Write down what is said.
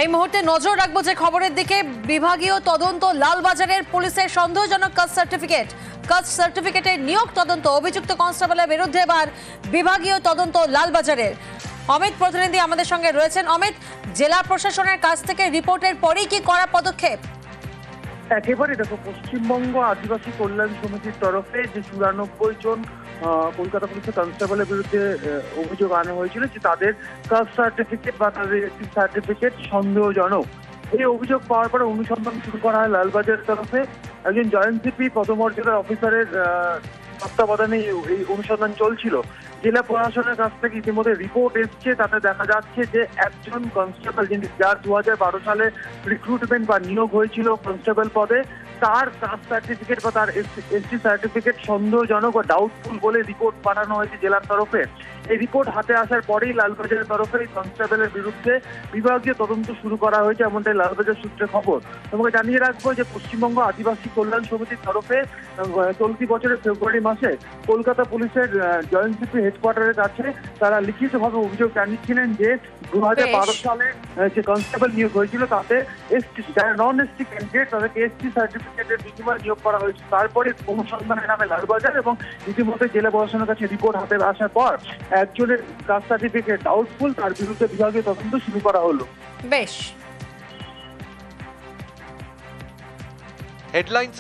এই মুহূর্তে নজর রাখবো যে খবরের দিকে। বিভাগীয় তদন্ত, লালবাজারের পুলিশের সন্দেহজনক কাস্ট সার্টিফিকেটের নিয়োগ তদন্ত, অভিযুক্ত কনস্টেবলের বিরুদ্ধে এবার বিভাগীয় তদন্ত লালবাজারের। অমিত প্রতিনিধি আমাদের সঙ্গে রয়েছেন। অমিত, জেলা প্রশাসনের কাছ থেকে রিপোর্টের পরেই কি করা পদক্ষেপ? একেবারে দেখো, পশ্চিমবঙ্গ আদিবাসী কল্যাণ সমিতির তরফে যে 94 জন কলকাতা পুলিশের কনস্টেবলের বিরুদ্ধে অভিযোগ আনা হয়েছিল যে তাদের কাস্ট সার্টিফিকেট বা তাদের সার্টিফিকেট সন্দেহজনক, এই অভিযোগ পাওয়ার পরে অনুসন্ধান শুরু করা হয় লালবাজারের তরফে। একজন জয়েন্ট সিপি পদমর্যাদার অফিসারের তত্ত্বাবধানে এই অনুসন্ধান চলছিল। জেলা প্রশাসনের কাছ থেকে ইতিমধ্যে রিপোর্ট এসছে, তাতে দেখা যাচ্ছে যে একজন কনস্টেবল যার 2012 সালে রিক্রুটমেন্ট বা নিয়োগ হয়েছিল কনস্টেবল পদে, তার কাস্ট সার্টিফিকেট বা তার এসটি সার্টিফিকেট সন্দেহজনক ও ডাউটফুল বলে রিপোর্ট পাঠানো হয়েছে জেলার তরফে। এই রিপোর্ট হাতে আসার পরেই লালবাজারের তরফে এই কনস্টেবলের বিরুদ্ধে বিভাগীয় তদন্ত শুরু করা হয়েছে, এমনটাই লালবাজার সূত্রে খবর। তোমাকে জানিয়ে রাখবো যে পশ্চিমবঙ্গ আদিবাসী কল্যাণ সমিতির তরফে চলতি বছরের ফেব্রুয়ারি মাসে কলকাতা পুলিশের জয়েন্ট সিপি হেডকোয়ার্টারের কাছে তারা লিখিতভাবে অভিযোগ জানিয়েছিলেন যে 2012 সালে যে কনস্টেবল নিয়োগ হয়েছিল তাতে এসটি, যারা নন এসটি ক্যান্ডিডেট তাদেরকে এসটি সার্টিফিকেটের বিনিময়ে নিয়োগ করা হয়েছে। তারপরে অনুসন্ধানের নামে লালবাজার এবং ইতিমধ্যে জেলা প্রশাসনের কাছে রিপোর্ট হাতে আসার পর একজনের কাস্ট সার্টিফিকেট ডাউটফুল, তার বিরুদ্ধে বিভাগীয় তদন্ত শুরু করা হলো। বেশ। হেডলাইন্স